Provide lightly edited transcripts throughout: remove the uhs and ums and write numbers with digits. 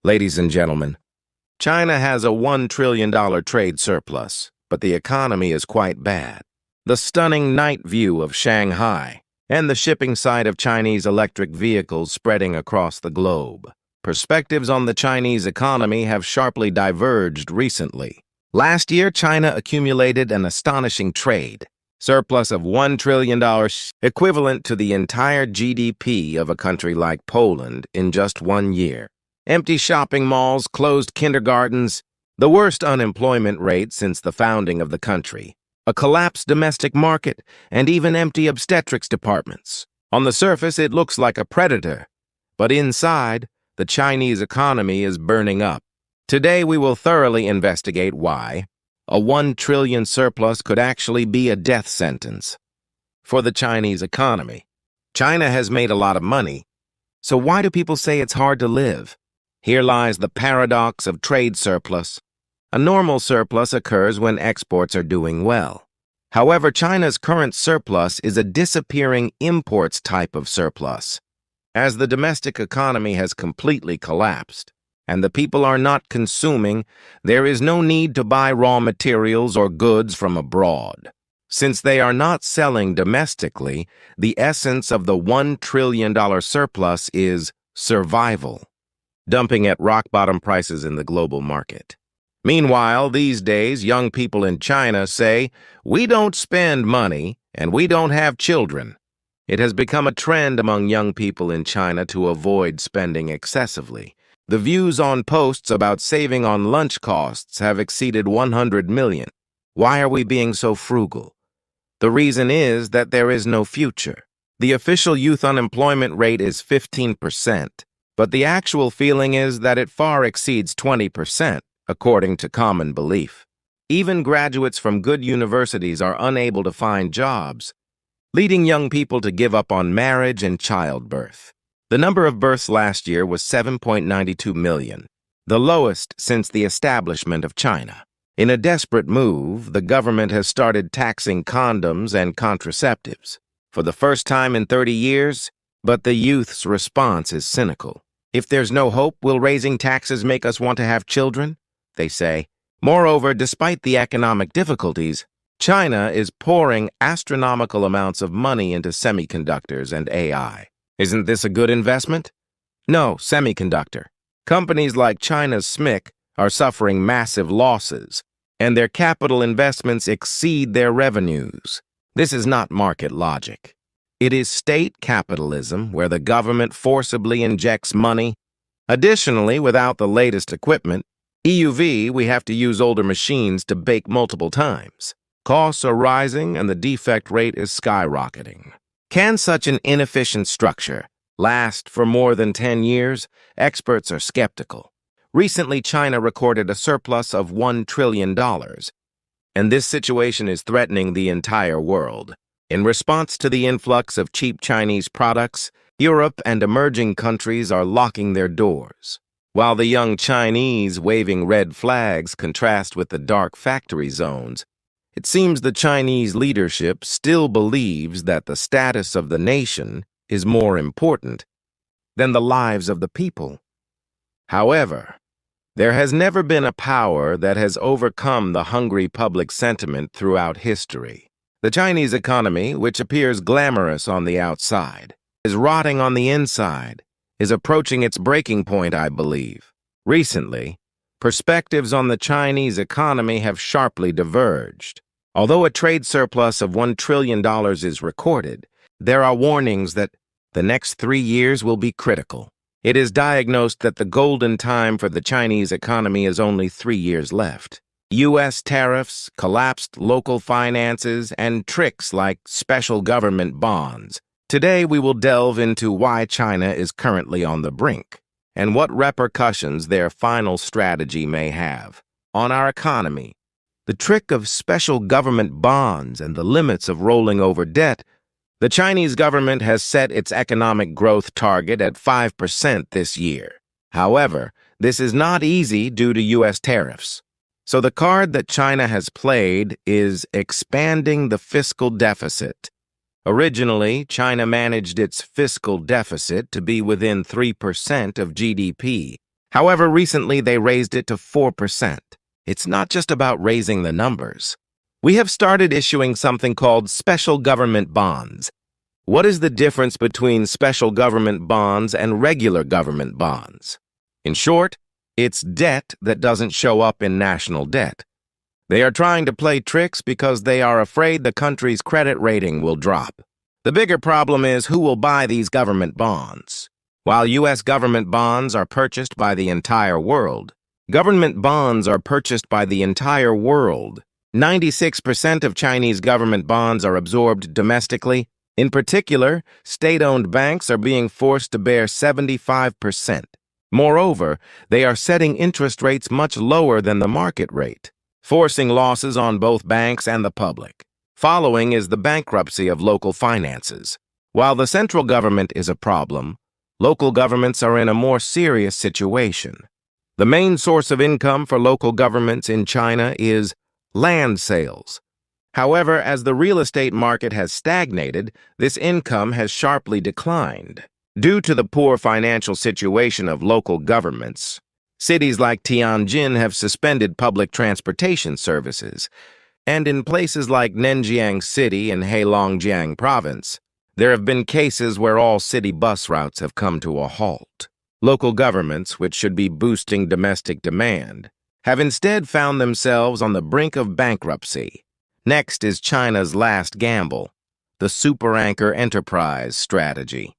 Ladies and gentlemen, China has a $1 trillion trade surplus, but the economy is quite bad. The stunning night view of Shanghai and the shipping site of Chinese electric vehicles spreading across the globe. Perspectives on the Chinese economy have sharply diverged recently. Last year, China accumulated an astonishing trade surplus of $1 trillion, equivalent to the entire GDP of a country like Poland in just 1 year. Empty shopping malls, closed kindergartens, the worst unemployment rate since the founding of the country, a collapsed domestic market, and even empty obstetrics departments. On the surface, it looks like a predator, but inside, the Chinese economy is burning up. Today, we will thoroughly investigate why a $1 trillion surplus could actually be a death sentence for the Chinese economy. China has made a lot of money, so why do people say it's hard to live? Here lies the paradox of trade surplus. A normal surplus occurs when exports are doing well. However, China's current surplus is a disappearing imports type of surplus. As the domestic economy has completely collapsed, and the people are not consuming, there is no need to buy raw materials or goods from abroad. Since they are not selling domestically, the essence of the $1 trillion surplus is survival, dumping at rock-bottom prices in the global market. Meanwhile, these days, young people in China say, "We don't spend money, and we don't have children." It has become a trend among young people in China to avoid spending excessively. The views on posts about saving on lunch costs have exceeded 100 million. Why are we being so frugal? The reason is that there is no future. The official youth unemployment rate is 15%. But the actual feeling is that it far exceeds 20%, according to common belief. Even graduates from good universities are unable to find jobs, leading young people to give up on marriage and childbirth. The number of births last year was 7.92 million, the lowest since the establishment of China. In a desperate move, the government has started taxing condoms and contraceptives for the first time in 30 years, but the youth's response is cynical. If there's no hope, will raising taxes make us want to have children? They say. Moreover, despite the economic difficulties, China is pouring astronomical amounts of money into semiconductors and AI. Isn't this a good investment? No, semiconductor. Companies like China's SMIC are suffering massive losses, and their capital investments exceed their revenues. This is not market logic. It is state capitalism where the government forcibly injects money. Additionally, without the latest equipment, EUV, we have to use older machines to bake multiple times. Costs are rising and the defect rate is skyrocketing. Can such an inefficient structure last for more than 10 years? Experts are skeptical. Recently, China recorded a surplus of $1 trillion, and this situation is threatening the entire world. In response to the influx of cheap Chinese products, Europe and emerging countries are locking their doors. While the young Chinese waving red flags contrast with the dark factory zones, it seems the Chinese leadership still believes that the status of the nation is more important than the lives of the people. However, there has never been a power that has overcome the hungry public sentiment throughout history. The Chinese economy, which appears glamorous on the outside, is rotting on the inside, is approaching its breaking point, I believe. Recently, perspectives on the Chinese economy have sharply diverged. Although a trade surplus of $1 trillion is recorded, there are warnings that the next 3 years will be critical. It is diagnosed that the golden time for the Chinese economy is only 3 years left. U.S. tariffs, collapsed local finances, and tricks like special government bonds. Today, we will delve into why China is currently on the brink and what repercussions their final strategy may have on our economy. The trick of special government bonds and the limits of rolling over debt. The Chinese government has set its economic growth target at 5% this year. However, this is not easy due to U.S. tariffs. So the card that China has played is expanding the fiscal deficit. Originally, China managed its fiscal deficit to be within 3% of GDP. However, recently they raised it to 4%. It's not just about raising the numbers. We have started issuing something called special government bonds. What is the difference between special government bonds and regular government bonds? In short, it's debt that doesn't show up in national debt. They are trying to play tricks because they are afraid the country's credit rating will drop. The bigger problem is who will buy these government bonds. While U.S. government bonds are purchased by the entire world, government bonds are purchased by the entire world. 96% of Chinese government bonds are absorbed domestically. In particular, state-owned banks are being forced to bear 75%. Moreover, they are setting interest rates much lower than the market rate, forcing losses on both banks and the public. Following is the bankruptcy of local finances. While the central government is a problem, local governments are in a more serious situation. The main source of income for local governments in China is land sales. However, as the real estate market has stagnated, this income has sharply declined. Due to the poor financial situation of local governments, cities like Tianjin have suspended public transportation services, and in places like Nenjiang City in Heilongjiang Province, there have been cases where all city bus routes have come to a halt. Local governments, which should be boosting domestic demand, have instead found themselves on the brink of bankruptcy. Next is China's last gamble, the super anchor enterprise strategy.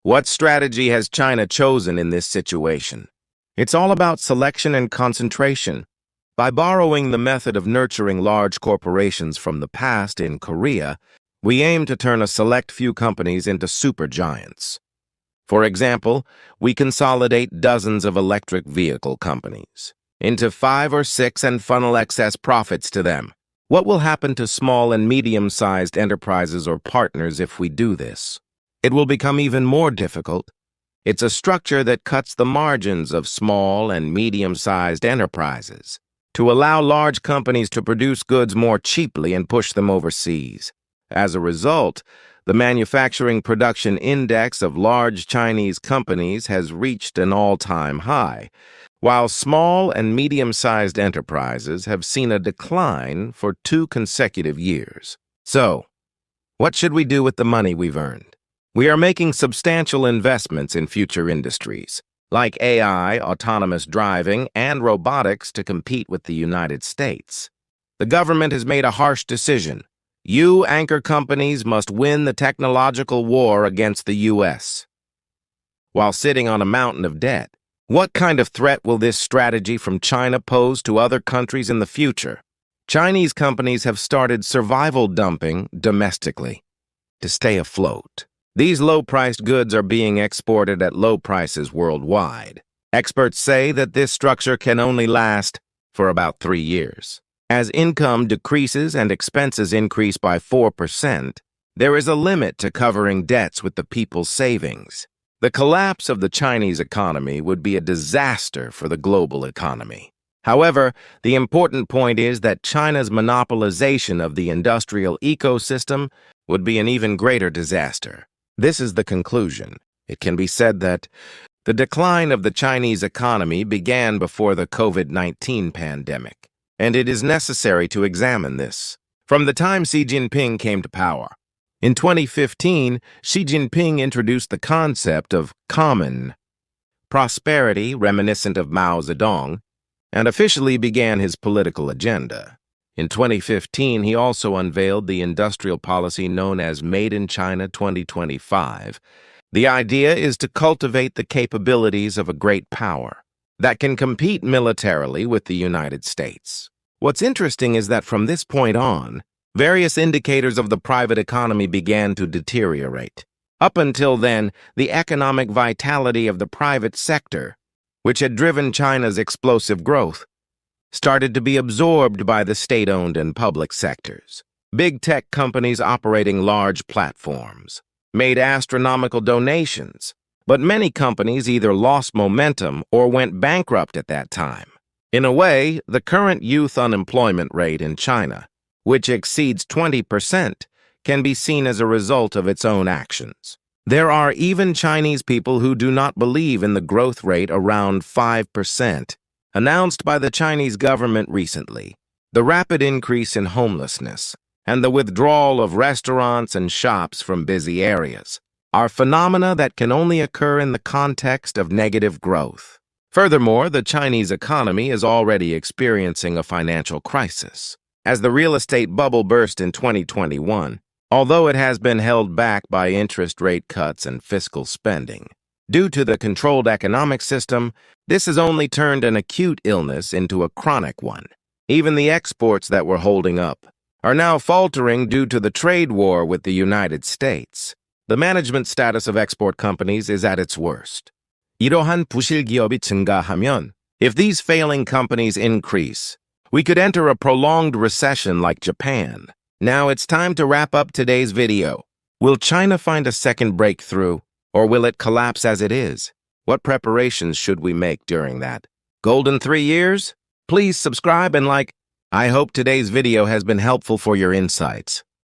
What strategy has China chosen in this situation? It's all about selection and concentration. By borrowing the method of nurturing large corporations from the past in Korea, we aim to turn a select few companies into supergiants. For example, we consolidate dozens of electric vehicle companies into 5 or 6 and funnel excess profits to them. What will happen to small and medium-sized enterprises or partners if we do this? It will become even more difficult. It's a structure that cuts the margins of small and medium-sized enterprises to allow large companies to produce goods more cheaply and push them overseas. As a result, the manufacturing production index of large Chinese companies has reached an all-time high, while small and medium-sized enterprises have seen a decline for 2 consecutive years. So, what should we do with the money we've earned? We are making substantial investments in future industries, like AI, autonomous driving, and robotics to compete with the United States. The government has made a harsh decision. You anchor companies must win the technological war against the U.S. while sitting on a mountain of debt. What kind of threat will this strategy from China pose to other countries in the future? Chinese companies have started survival dumping domestically to stay afloat. These low-priced goods are being exported at low prices worldwide. Experts say that this structure can only last for about 3 years. As income decreases and expenses increase by 4%, there is a limit to covering debts with the people's savings. The collapse of the Chinese economy would be a disaster for the global economy. However, the important point is that China's monopolization of the industrial ecosystem would be an even greater disaster. This is the conclusion. It can be said that the decline of the Chinese economy began before the COVID-19 pandemic, and it is necessary to examine this. From the time Xi Jinping came to power, in 2015, Xi Jinping introduced the concept of common prosperity, reminiscent of Mao Zedong, and officially began his political agenda. In 2015, he also unveiled the industrial policy known as Made in China 2025. The idea is to cultivate the capabilities of a great power that can compete militarily with the United States. What's interesting is that from this point on, various indicators of the private economy began to deteriorate. Up until then, the economic vitality of the private sector, which had driven China's explosive growth, started to be absorbed by the state-owned and public sectors. Big tech companies operating large platforms made astronomical donations, but many companies either lost momentum or went bankrupt at that time. In a way, the current youth unemployment rate in China, which exceeds 20%, can be seen as a result of its own actions. There are even Chinese people who do not believe in the growth rate around 5%, announced by the Chinese government recently. The rapid increase in homelessness and the withdrawal of restaurants and shops from busy areas are phenomena that can only occur in the context of negative growth. Furthermore, the Chinese economy is already experiencing a financial crisis. As the real estate bubble burst in 2021, although it has been held back by interest rate cuts and fiscal spending. Due to the controlled economic system, this has only turned an acute illness into a chronic one. Even the exports that were holding up are now faltering due to the trade war with the United States. The management status of export companies is at its worst. 이러한 부실 기업이 증가하면, if these failing companies increase, we could enter a prolonged recession like Japan. Now it's time to wrap up today's video. Will China find a second breakthrough, or will it collapse as it is? What preparations should we make during that golden 3 years? Please subscribe and like. I hope today's video has been helpful for your insights.